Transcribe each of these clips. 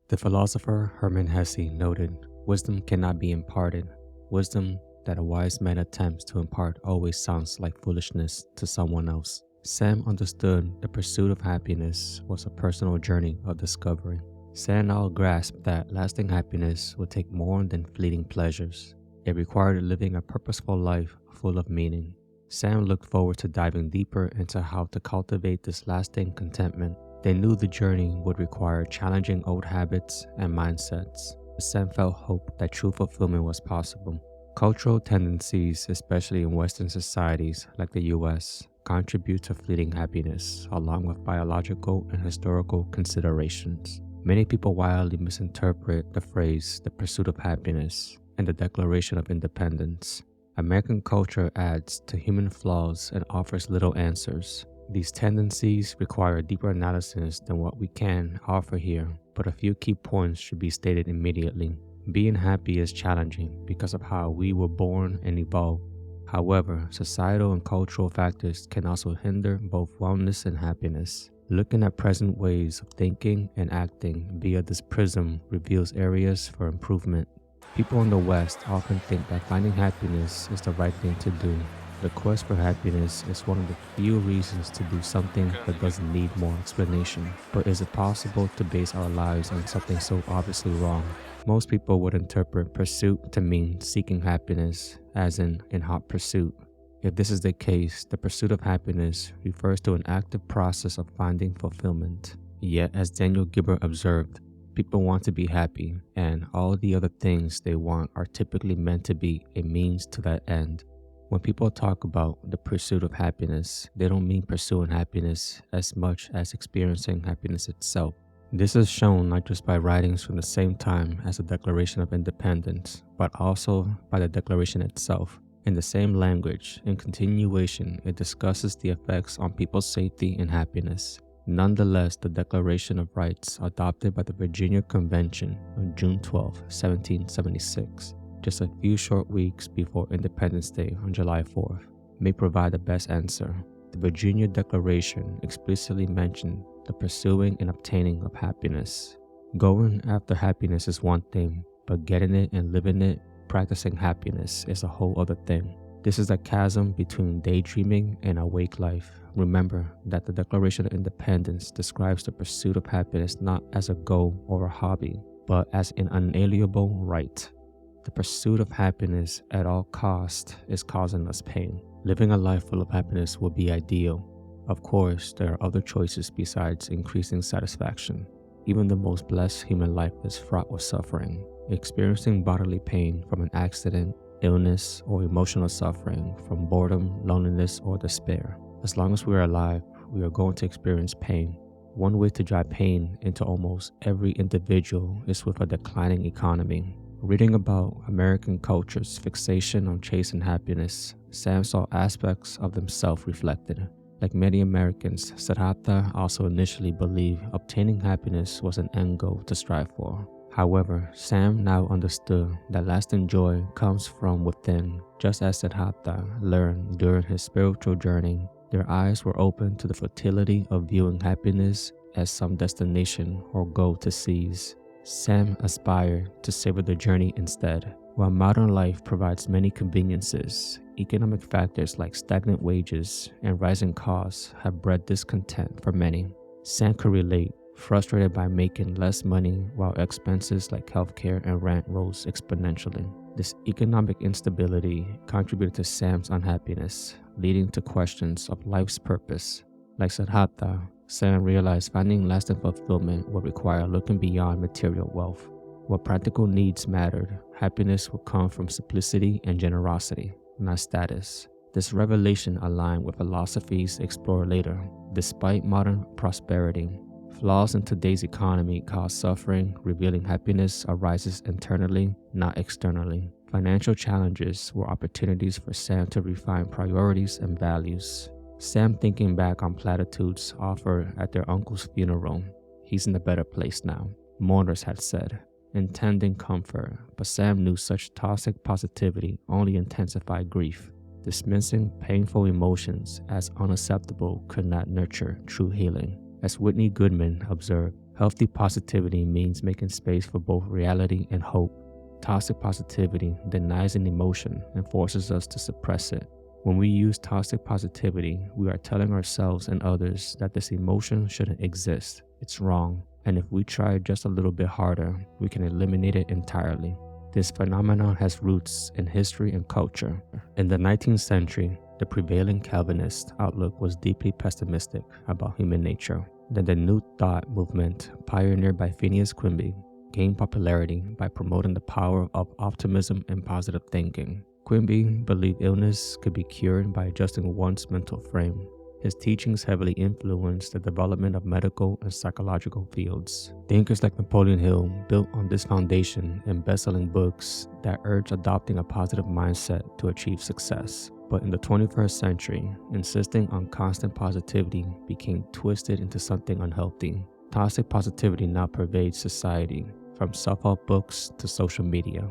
The philosopher Hermann Hesse noted, "Wisdom cannot be imparted. Wisdom that a wise man attempts to impart always sounds like foolishness to someone else." Sam understood the pursuit of happiness was a personal journey of discovery. Sam now grasped that lasting happiness would take more than fleeting pleasures. It required living a purposeful life full of meaning. Sam looked forward to diving deeper into how to cultivate this lasting contentment. They knew the journey would require challenging old habits and mindsets. Sam felt hope that true fulfillment was possible. Cultural tendencies, especially in Western societies like the US, contribute to fleeting happiness, along with biological and historical considerations. Many people wildly misinterpret the phrase "the pursuit of happiness" and the Declaration of Independence. American culture adds to human flaws and offers little answers. These tendencies require deeper analysis than what we can offer here, but a few key points should be stated immediately. Being happy is challenging because of how we were born and evolved. However, societal and cultural factors can also hinder both wellness and happiness. Looking at present ways of thinking and acting via this prism reveals areas for improvement. People in the West often think that finding happiness is the right thing to do. The quest for happiness is one of the few reasons to do something that doesn't need more explanation. But is it possible to base our lives on something so obviously wrong? Most people would interpret pursuit to mean seeking happiness, as in hot pursuit. If this is the case, the pursuit of happiness refers to an active process of finding fulfillment. Yet, as Daniel Gilbert observed, people want to be happy, and all the other things they want are typically meant to be a means to that end. When people talk about the pursuit of happiness, they don't mean pursuing happiness as much as experiencing happiness itself. This is shown not just by writings from the same time as the Declaration of Independence, but also by the Declaration itself. In the same language, in continuation, it discusses the effects on people's safety and happiness. Nonetheless, the Declaration of Rights, adopted by the Virginia Convention on June 12, 1776, just a few short weeks before Independence Day on July 4th, may provide the best answer. The Virginia Declaration explicitly mentioned the pursuing and obtaining of happiness. Going after happiness is one thing, but getting it and living it, practicing happiness, is a whole other thing. This is a chasm between daydreaming and awake life. Remember that the Declaration of Independence describes the pursuit of happiness not as a goal or a hobby, but as an unalienable right. The pursuit of happiness at all costs is causing us pain. Living a life full of happiness would be ideal. Of course, there are other choices besides increasing satisfaction. Even the most blessed human life is fraught with suffering. Experiencing bodily pain from an accident, illness, or emotional suffering from boredom, loneliness, or despair. As long as we are alive, we are going to experience pain. One way to drive pain into almost every individual is with a declining economy. Reading about American culture's fixation on chasing happiness, Sam saw aspects of himself reflected. Like many Americans, Siddhartha also initially believed obtaining happiness was an end goal to strive for. However, Sam now understood that lasting joy comes from within. Just as Siddhartha learned during his spiritual journey, their eyes were open to the futility of viewing happiness as some destination or goal to seize. Sam aspired to savor the journey instead. While modern life provides many conveniences, economic factors like stagnant wages and rising costs have bred discontent for many. Sam could relate, frustrated by making less money while expenses like healthcare and rent rose exponentially. This economic instability contributed to Sam's unhappiness, leading to questions of life's purpose. Like Siddhartha, Sam realized finding lasting fulfillment would require looking beyond material wealth. What practical needs mattered, happiness would come from simplicity and generosity, not status. This revelation aligned with philosophies explored later. Despite modern prosperity, flaws in today's economy cause suffering, revealing happiness arises internally, not externally. Financial challenges were opportunities for Sam to refine priorities and values. Sam, thinking back on platitudes offered at their uncle's funeral, "He's in a better place now," mourners had said, intending comfort, but Sam knew such toxic positivity only intensified grief. Dismissing painful emotions as unacceptable could not nurture true healing. As Whitney Goodman observed, Healthy positivity means making space for both reality and hope. Toxic positivity denies an emotion and forces us to suppress it. When we use toxic positivity, we are telling ourselves and others that this emotion shouldn't exist. It's wrong, and if we try just a little bit harder, we can eliminate it entirely. This phenomenon has roots in history and culture. In the 19th century, the prevailing Calvinist outlook was deeply pessimistic about human nature. Then the New Thought movement, pioneered by Phineas Quimby, gained popularity by promoting the power of optimism and positive thinking. Quimby believed illness could be cured by adjusting one's mental frame. His teachings heavily influenced the development of medical and psychological fields. Thinkers like Napoleon Hill built on this foundation in best-selling books that urge adopting a positive mindset to achieve success. But in the 21st century, insisting on constant positivity became twisted into something unhealthy. Toxic positivity now pervades society, from self-help books to social media.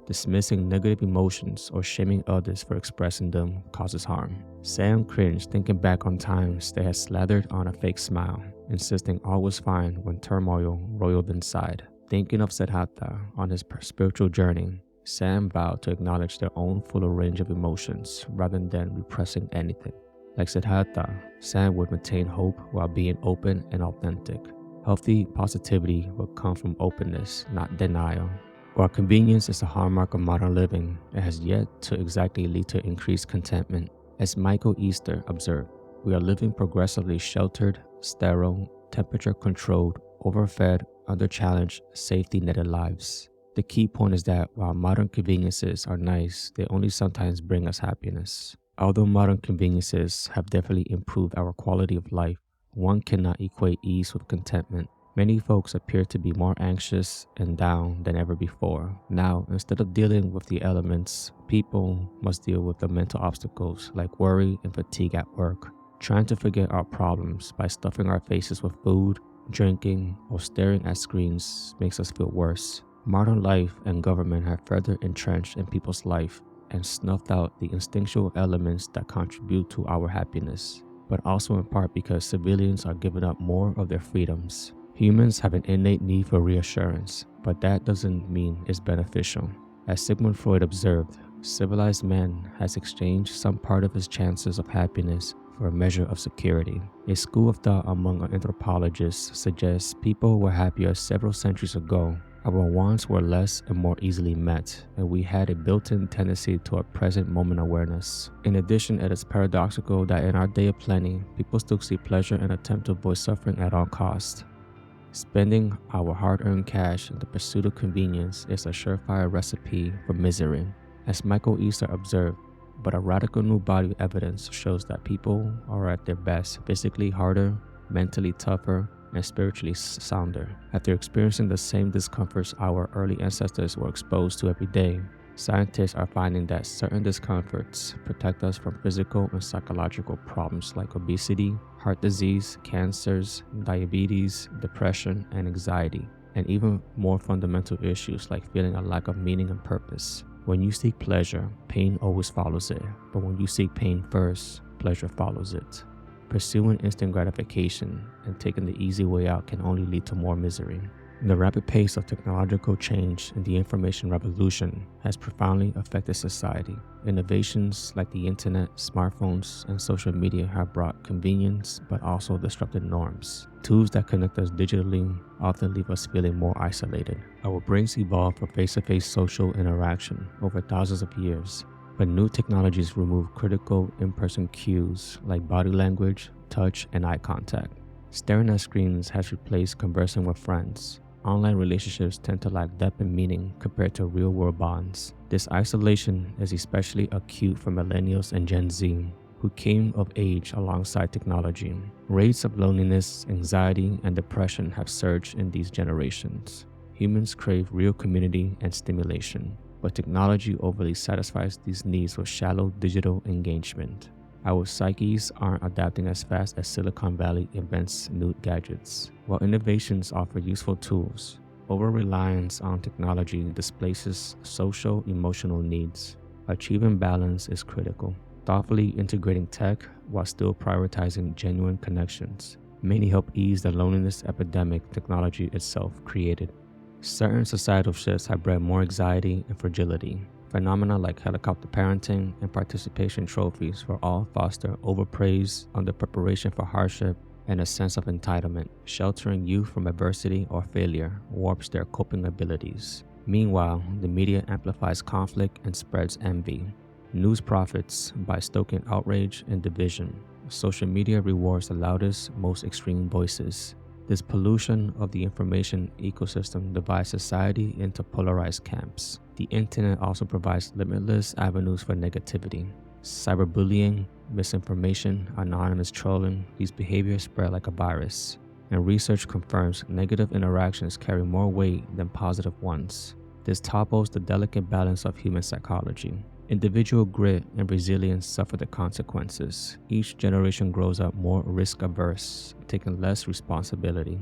Dismissing negative emotions or shaming others for expressing them causes harm. Sam cringed thinking back on times they had slathered on a fake smile, insisting all was fine when turmoil roiled inside. Thinking of Siddhartha on his spiritual journey, Sam vowed to acknowledge their own fuller range of emotions rather than repressing anything. Like Siddhartha, Sam would maintain hope while being open and authentic. Healthy positivity will come from openness, not denial. While convenience is a hallmark of modern living, it has yet to exactly lead to increased contentment. As Michael Easter observed, we are living progressively sheltered, sterile, temperature-controlled, overfed, under-challenged, safety-netted lives. The key point is that while modern conveniences are nice, they only sometimes bring us happiness. Although modern conveniences have definitely improved our quality of life, one cannot equate ease with contentment. Many folks appear to be more anxious and down than ever before. Now, instead of dealing with the elements, people must deal with the mental obstacles like worry and fatigue at work. Trying to forget our problems by stuffing our faces with food, drinking, or staring at screens makes us feel worse. Modern life and government have further entrenched in people's life and snuffed out the instinctual elements that contribute to our happiness, but also in part because civilians are giving up more of their freedoms. Humans have an innate need for reassurance, but that doesn't mean it's beneficial. As Sigmund Freud observed, civilized man has exchanged some part of his chances of happiness for a measure of security. A school of thought among anthropologists suggests people were happier several centuries ago. Our wants were less and more easily met, and we had a built-in tendency to a present moment awareness. In addition, it is paradoxical that in our day of plenty, people still seek pleasure and attempt to avoid suffering at all costs. Spending our hard-earned cash in the pursuit of convenience is a surefire recipe for misery, as Michael Easter observed, but a radical new body of evidence shows that people are at their best physically harder, mentally tougher, and spiritually sounder. After experiencing the same discomforts our early ancestors were exposed to every day, scientists are finding that certain discomforts protect us from physical and psychological problems like obesity, heart disease, cancers, diabetes, depression, and anxiety, and even more fundamental issues like feeling a lack of meaning and purpose. When you seek pleasure, pain always follows it, but when you seek pain first, pleasure follows it. Pursuing instant gratification and taking the easy way out can only lead to more misery. The rapid pace of technological change and the information revolution has profoundly affected society. Innovations like the internet, smartphones, and social media have brought convenience but also disrupted norms. Tools that connect us digitally often leave us feeling more isolated. Our brains evolved for face-to-face social interaction over thousands of years, but new technologies remove critical in-person cues like body language, touch, and eye contact. Staring at screens has replaced conversing with friends. Online relationships tend to lack depth and meaning compared to real-world bonds. This isolation is especially acute for millennials and Gen Z, who came of age alongside technology. Rates of loneliness, anxiety, and depression have surged in these generations. Humans crave real community and stimulation, but technology overly satisfies these needs with shallow digital engagement. Our psyches aren't adapting as fast as Silicon Valley invents new gadgets. While innovations offer useful tools, over-reliance on technology displaces social, emotional needs. Achieving balance is critical. Thoughtfully integrating tech while still prioritizing genuine connections Many help ease the loneliness epidemic technology itself created. Certain societal shifts have bred more anxiety and fragility. Phenomena like helicopter parenting and participation trophies for all foster overpraise under preparation for hardship and a sense of entitlement. Sheltering youth from adversity or failure warps their coping abilities. Meanwhile, the media amplifies conflict and spreads envy. News profits by stoking outrage and division. Social media rewards the loudest, most extreme voices. This pollution of the information ecosystem divides society into polarized camps. The internet also provides limitless avenues for negativity. Cyberbullying, misinformation, anonymous trolling, these behaviors spread like a virus. And research confirms negative interactions carry more weight than positive ones. This topples the delicate balance of human psychology. Individual grit and resilience suffer the consequences. Each generation grows up more risk-averse, taking less responsibility.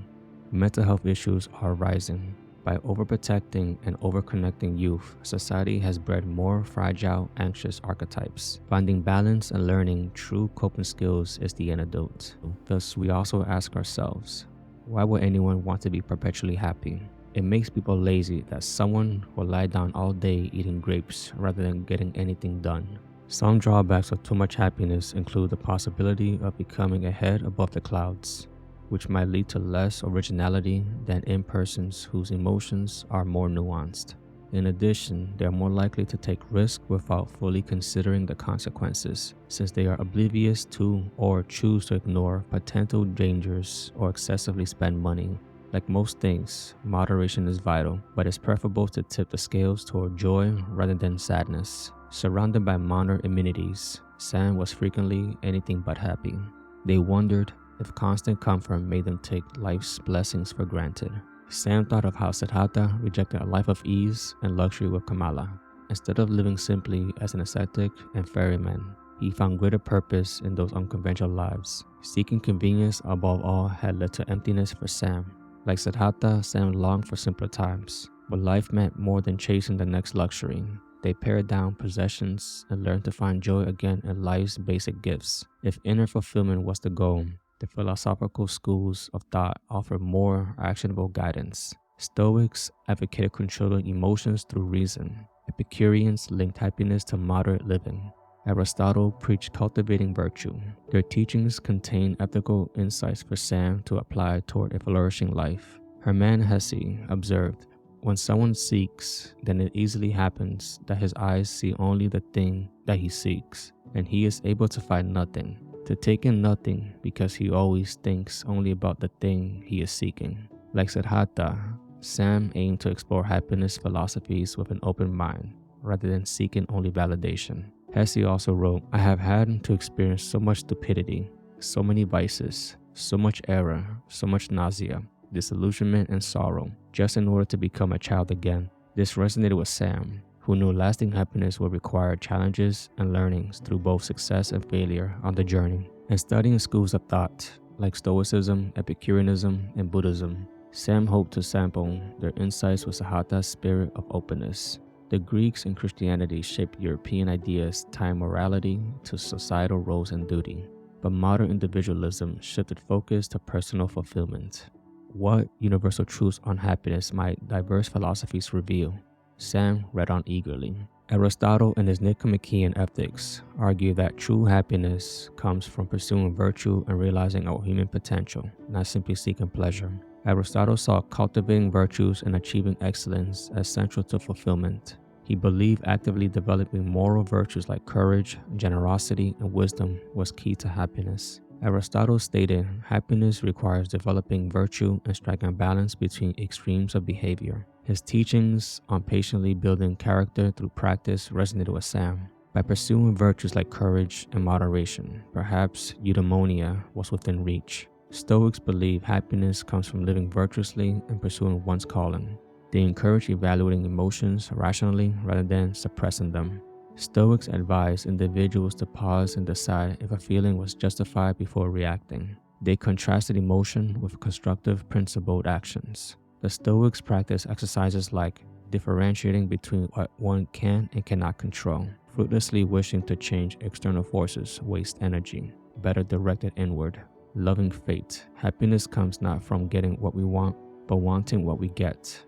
Mental health issues are rising. By overprotecting and overconnecting youth, society has bred more fragile, anxious archetypes. Finding balance and learning true coping skills is the antidote. Thus, we also ask ourselves, why would anyone want to be perpetually happy? It makes people lazy that someone will lie down all day eating grapes rather than getting anything done. Some drawbacks of too much happiness include the possibility of becoming a head above the clouds, which might lead to less originality than in persons whose emotions are more nuanced. In addition, they are more likely to take risks without fully considering the consequences, since they are oblivious to or choose to ignore potential dangers or excessively spend money. Like most things, moderation is vital, but it's preferable to tip the scales toward joy rather than sadness. Surrounded by minor amenities, Sam was frequently anything but happy. They wondered if constant comfort made them take life's blessings for granted. Sam thought of how Siddhartha rejected a life of ease and luxury with Kamala. Instead of living simply as an ascetic and ferryman, he found greater purpose in those unconventional lives. Seeking convenience above all had led to emptiness for Sam. Like Siddhartha, Sam longed for simpler times, but life meant more than chasing the next luxury. They pared down possessions and learned to find joy again in life's basic gifts. If inner fulfillment was the goal, the philosophical schools of thought offered more actionable guidance. Stoics advocated controlling emotions through reason. Epicureans linked happiness to moderate living. Aristotle preached cultivating virtue. Their teachings contain ethical insights for Sam to apply toward a flourishing life. Hermann Hesse observed, "When someone seeks, then it easily happens that his eyes see only the thing that he seeks, and he is able to find nothing, to take in nothing, because he always thinks only about the thing he is seeking." Like Siddhartha, Sam aimed to explore happiness philosophies with an open mind, rather than seeking only validation. Hesse also wrote, "I have had to experience so much stupidity, so many vices, so much error, so much nausea, disillusionment and sorrow, just in order to become a child again." This resonated with Sam, who knew lasting happiness would require challenges and learnings through both success and failure on the journey. And studying schools of thought like Stoicism, Epicureanism, and Buddhism, Sam hoped to sample their insights with Siddhartha's spirit of openness. The Greeks and Christianity shaped European ideas tying morality to societal roles and duty, but modern individualism shifted focus to personal fulfillment. What universal truths on happiness might diverse philosophies reveal? Sam read on eagerly. Aristotle in his Nicomachean Ethics argued that true happiness comes from pursuing virtue and realizing our human potential, not simply seeking pleasure. Aristotle saw cultivating virtues and achieving excellence as central to fulfillment. He believed actively developing moral virtues like courage, generosity, and wisdom was key to happiness. Aristotle stated, happiness requires developing virtue and striking a balance between extremes of behavior. His teachings on patiently building character through practice resonated with Sam. By pursuing virtues like courage and moderation, perhaps eudaimonia was within reach. Stoics believe happiness comes from living virtuously and pursuing one's calling. They encourage evaluating emotions rationally rather than suppressing them. Stoics advise individuals to pause and decide if a feeling was justified before reacting. They contrasted emotion with constructive, principled actions. The Stoics practice exercises like differentiating between what one can and cannot control. Fruitlessly wishing to change external forces wastes energy, better directed inward. Loving fate. Happiness comes not from getting what we want, but wanting what we get.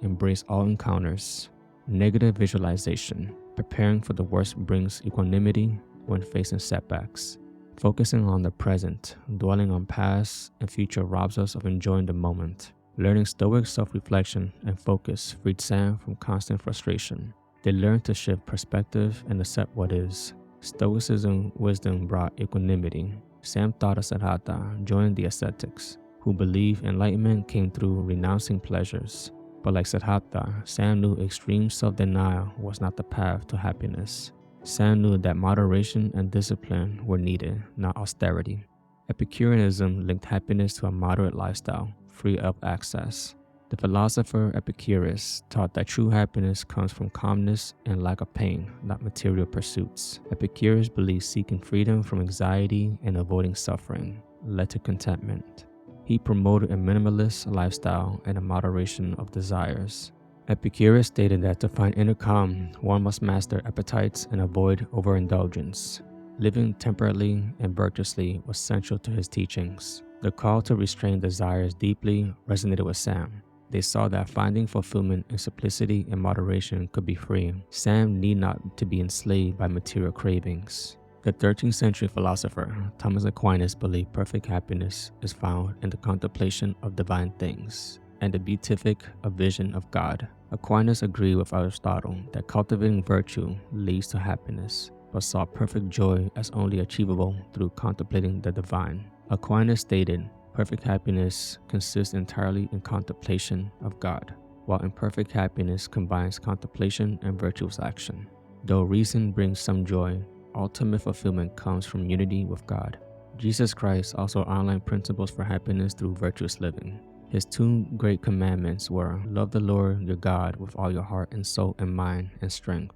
Embrace all encounters. Negative visualization. Preparing for the worst brings equanimity when facing setbacks. Focusing on the present, dwelling on past and future robs us of enjoying the moment. Learning Stoic self-reflection and focus freed Sam from constant frustration. They learned to shift perspective and accept what is. Stoicism wisdom brought equanimity. Sam thought of Siddhartha joined the ascetics, who believed enlightenment came through renouncing pleasures. But like Siddhartha, Sam knew extreme self-denial was not the path to happiness. Sam knew that moderation and discipline were needed, not austerity. Epicureanism linked happiness to a moderate lifestyle, free of excess. The philosopher Epicurus taught that true happiness comes from calmness and lack of pain, not material pursuits. Epicurus believed seeking freedom from anxiety and avoiding suffering led to contentment. He promoted a minimalist lifestyle and a moderation of desires. Epicurus stated that to find inner calm, one must master appetites and avoid overindulgence. Living temperately and virtuously was central to his teachings. The call to restrain desires deeply resonated with Sam. They saw that finding fulfillment in simplicity and moderation could be freeing. Sam need not to be enslaved by material cravings. The 13th century philosopher Thomas Aquinas believed perfect happiness is found in the contemplation of divine things and the beatific vision of God. Aquinas agreed with Aristotle that cultivating virtue leads to happiness, but saw perfect joy as only achievable through contemplating the divine. Aquinas stated, perfect happiness consists entirely in contemplation of God, while imperfect happiness combines contemplation and virtuous action. Though reason brings some joy, ultimate fulfillment comes from unity with God. Jesus Christ also outlined principles for happiness through virtuous living. His two great commandments were, love the Lord your God with all your heart and soul and mind and strength,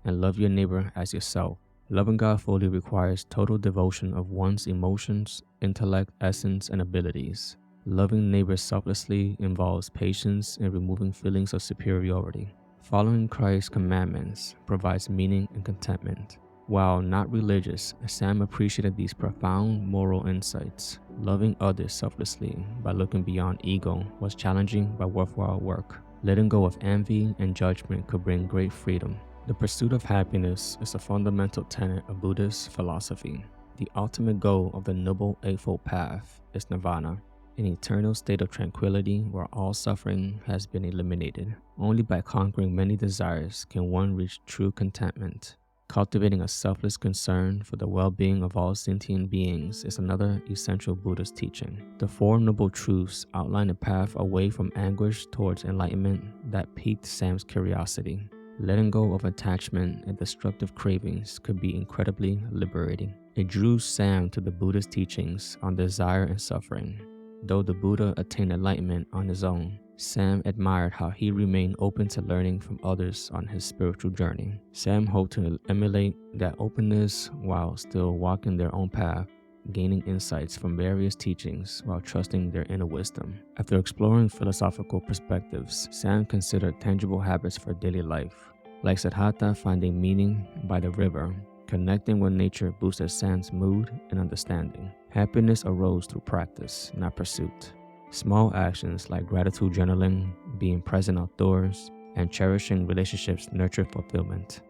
and love your neighbor as yourself. Loving God fully requires total devotion of one's emotions, intellect, essence, and abilities. Loving neighbors selflessly involves patience in removing feelings of superiority. Following Christ's commandments provides meaning and contentment. While not religious, Sam appreciated these profound moral insights. Loving others selflessly by looking beyond ego was challenging but worthwhile work. Letting go of envy and judgment could bring great freedom. The pursuit of happiness is a fundamental tenet of Buddhist philosophy. The ultimate goal of the Noble Eightfold Path is nirvana, an eternal state of tranquility where all suffering has been eliminated. Only by conquering many desires can one reach true contentment. Cultivating a selfless concern for the well-being of all sentient beings is another essential Buddhist teaching. The Four Noble Truths outline a path away from anguish towards enlightenment that piqued Sam's curiosity. Letting go of attachment and destructive cravings could be incredibly liberating. It drew Sam to the Buddhist teachings on desire and suffering. Though the Buddha attained enlightenment on his own, Sam admired how he remained open to learning from others on his spiritual journey. Sam hoped to emulate that openness while still walking their own path, gaining insights from various teachings while trusting their inner wisdom. After exploring philosophical perspectives, Sam considered tangible habits for daily life. Like Siddhartha finding meaning by the river, connecting with nature boosted Sam's mood and understanding. Happiness arose through practice, not pursuit. Small actions like gratitude journaling, being present outdoors, and cherishing relationships nurtured fulfillment.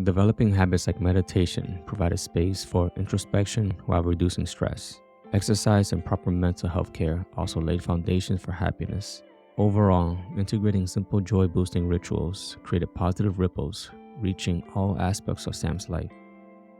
Developing habits like meditation provided space for introspection while reducing stress. Exercise and proper mental health care also laid foundations for happiness. Overall, integrating simple joy-boosting rituals created positive ripples, reaching all aspects of Sam's life.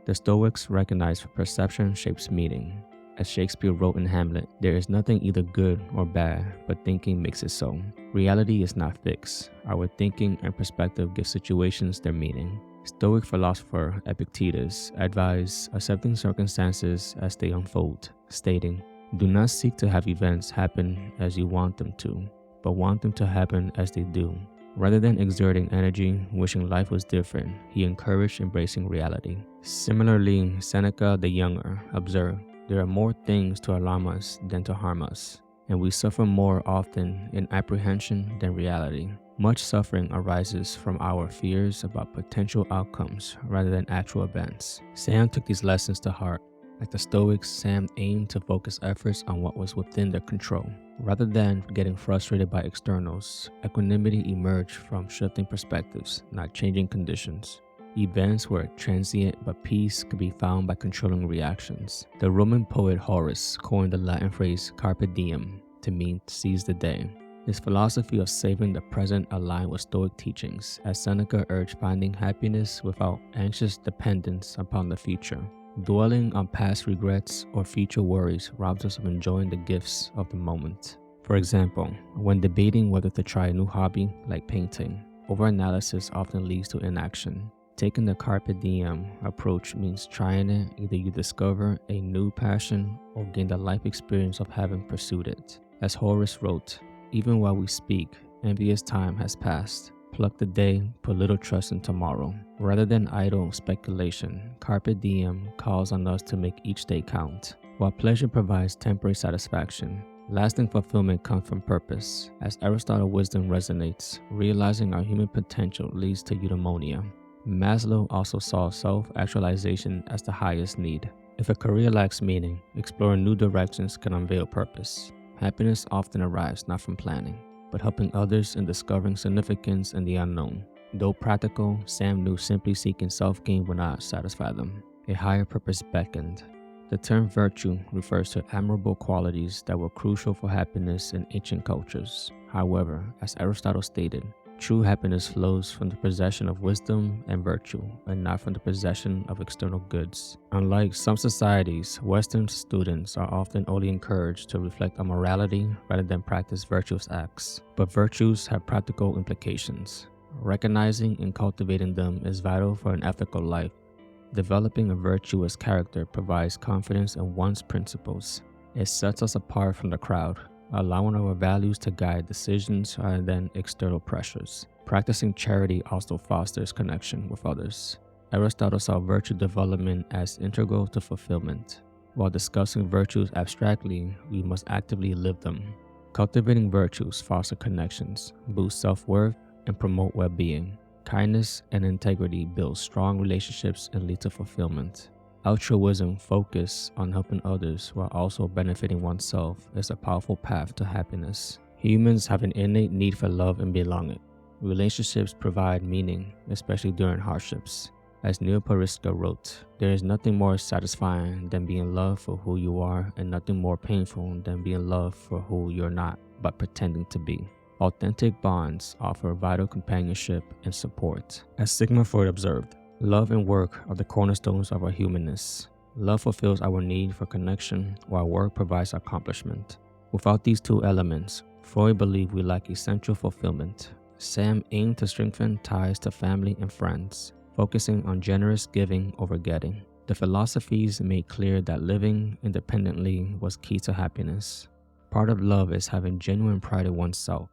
The Stoics recognized perception shapes meaning. As Shakespeare wrote in Hamlet, there is nothing either good or bad, but thinking makes it so. Reality is not fixed. Our thinking and perspective give situations their meaning. Stoic philosopher Epictetus advised accepting circumstances as they unfold, stating, "Do not seek to have events happen as you want them to, but want them to happen as they do." Rather than exerting energy wishing life was different, he encouraged embracing reality. Similarly, Seneca the Younger observed, "There are more things to alarm us than to harm us, and we suffer more often in apprehension than reality." Much suffering arises from our fears about potential outcomes rather than actual events. Sam took these lessons to heart. Like the Stoics, Sam aimed to focus efforts on what was within their control. Rather than getting frustrated by externals, equanimity emerged from shifting perspectives, not changing conditions. Events were transient, but peace could be found by controlling reactions. The Roman poet Horace coined the Latin phrase Carpe Diem to mean seize the day. His philosophy of saving the present aligned with Stoic teachings, as Seneca urged finding happiness without anxious dependence upon the future. Dwelling on past regrets or future worries robs us of enjoying the gifts of the moment. For example, when debating whether to try a new hobby like painting, overanalysis often leads to inaction. Taking the Carpe Diem approach means trying it, either you discover a new passion or gain the life experience of having pursued it. As Horace wrote, even while we speak, envious time has passed. Pluck the day, put little trust in tomorrow. Rather than idle speculation, Carpe Diem calls on us to make each day count. While pleasure provides temporary satisfaction, lasting fulfillment comes from purpose. As Aristotle's wisdom resonates, realizing our human potential leads to eudaimonia. Maslow also saw self-actualization as the highest need. If a career lacks meaning, exploring new directions can unveil purpose. Happiness often arrives not from planning, but helping others in discovering significance in the unknown. Though practical, Sam knew simply seeking self-gain would not satisfy them. A higher purpose beckoned. The term virtue refers to admirable qualities that were crucial for happiness in ancient cultures. However, as Aristotle stated, true happiness flows from the possession of wisdom and virtue, and not from the possession of external goods. Unlike some societies, Western students are often only encouraged to reflect on morality rather than practice virtuous acts. But virtues have practical implications. Recognizing and cultivating them is vital for an ethical life. Developing a virtuous character provides confidence in one's principles. It sets us apart from the crowd, allowing our values to guide decisions rather than external pressures. Practicing charity also fosters connection with others. Aristotle saw virtue development as integral to fulfillment. While discussing virtues abstractly, we must actively live them. Cultivating virtues foster connections, boost self-worth, and promote well-being. Kindness and integrity build strong relationships and lead to fulfillment. Altruism, focused on helping others while also benefiting oneself, is a powerful path to happiness. Humans have an innate need for love and belonging. Relationships provide meaning, especially during hardships. As Neil Pariska wrote, there is nothing more satisfying than being loved for who you are, and nothing more painful than being loved for who you're not, but pretending to be. Authentic bonds offer vital companionship and support. As Sigmund Freud observed, love and work are the cornerstones of our humanness. Love fulfills our need for connection, while work provides accomplishment. Without these two elements, Freud believed we lack essential fulfillment. Sam aimed to strengthen ties to family and friends, focusing on generous giving over getting. The philosophies made clear that living independently was key to happiness. Part of love is having genuine pride in oneself.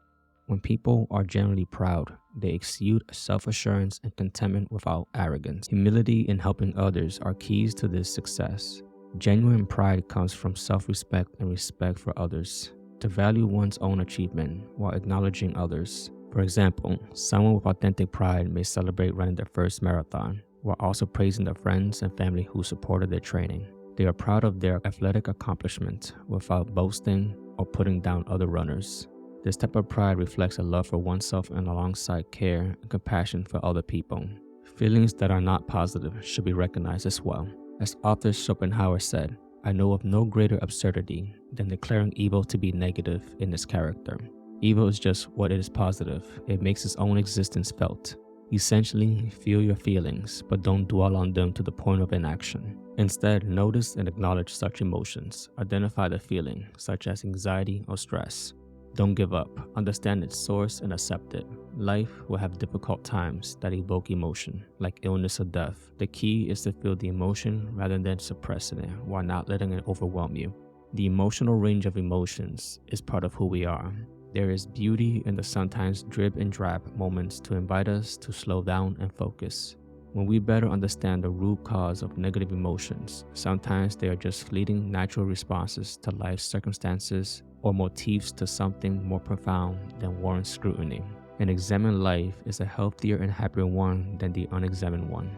When people are generally proud, they exude self-assurance and contentment without arrogance. Humility and helping others are keys to this success. Genuine pride comes from self-respect and respect for others. To value one's own achievement while acknowledging others. For example, someone with authentic pride may celebrate running their first marathon, while also praising their friends and family who supported their training. They are proud of their athletic accomplishment without boasting or putting down other runners. This type of pride reflects a love for oneself and alongside care and compassion for other people. Feelings that are not positive should be recognized as well. As author Schopenhauer said, "I know of no greater absurdity than declaring evil to be negative in its character. Evil is just what it is positive. It makes its own existence felt. Essentially, feel your feelings, but don't dwell on them to the point of inaction. Instead, notice and acknowledge such emotions. Identify the feeling, such as anxiety or stress. Don't give up. Understand its source and accept it. Life will have difficult times that evoke emotion, like illness or death. The key is to feel the emotion rather than suppressing it while not letting it overwhelm you. The emotional range of emotions is part of who we are. There is beauty in the sometimes drip and drab moments to invite us to slow down and focus. When we better understand the root cause of negative emotions, sometimes they are just fleeting natural responses to life's circumstances or motifs to something more profound than warrants scrutiny. An examined life is a healthier and happier one than the unexamined one.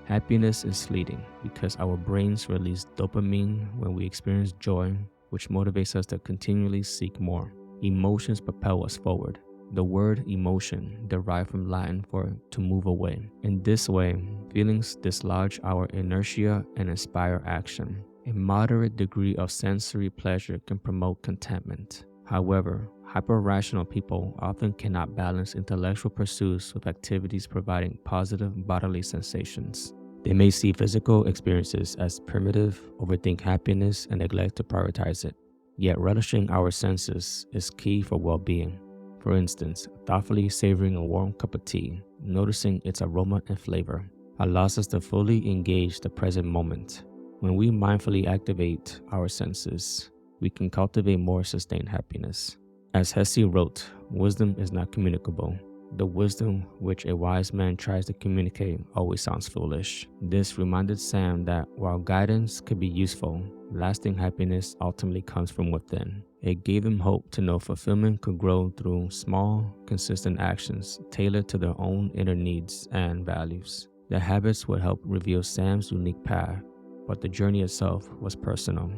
Happiness is fleeting because our brains release dopamine when we experience joy, which motivates us to continually seek more. Emotions propel us forward. The word emotion derived from Latin for to move away. In this way, feelings dislodge our inertia and inspire action. A moderate degree of sensory pleasure can promote contentment. However, hyper-rational people often cannot balance intellectual pursuits with activities providing positive bodily sensations. They may see physical experiences as primitive, overthink happiness, and neglect to prioritize it. Yet relishing our senses is key for well-being. For instance, thoughtfully savoring a warm cup of tea, noticing its aroma and flavor, allows us to fully engage the present moment. When we mindfully activate our senses, we can cultivate more sustained happiness. As Hesse wrote, wisdom is not communicable. The wisdom which a wise man tries to communicate always sounds foolish. This reminded Sam that while guidance could be useful, lasting happiness ultimately comes from within. It gave him hope to know fulfillment could grow through small, consistent actions tailored to their own inner needs and values. The habits would help reveal Sam's unique path, but the journey itself was personal.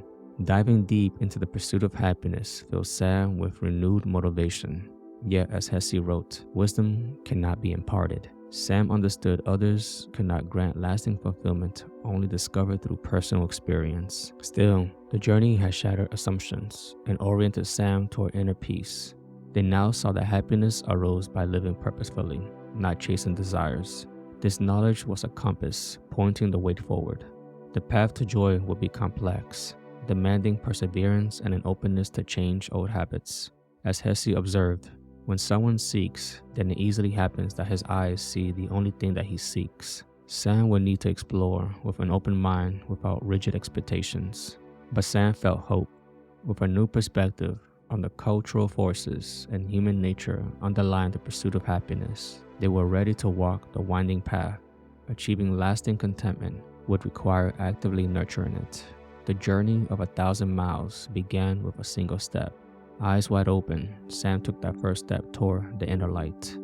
Diving deep into the pursuit of happiness filled Sam with renewed motivation. Yet, as Hesse wrote, wisdom cannot be imparted. Sam understood others could not grant lasting fulfillment, only discovered through personal experience. Still, the journey had shattered assumptions and oriented Sam toward inner peace. They now saw that happiness arose by living purposefully, not chasing desires. This knowledge was a compass, pointing the way forward. The path to joy would be complex, demanding perseverance and an openness to change old habits. As Hesse observed, when someone seeks, then it easily happens that his eyes see the only thing that he seeks. Sam would need to explore with an open mind without rigid expectations. But Sam felt hope. With a new perspective on the cultural forces and human nature underlying the pursuit of happiness, they were ready to walk the winding path. Achieving lasting contentment would require actively nurturing it. The journey of 1,000 miles began with a single step. Eyes wide open, Sam took that first step toward the inner light.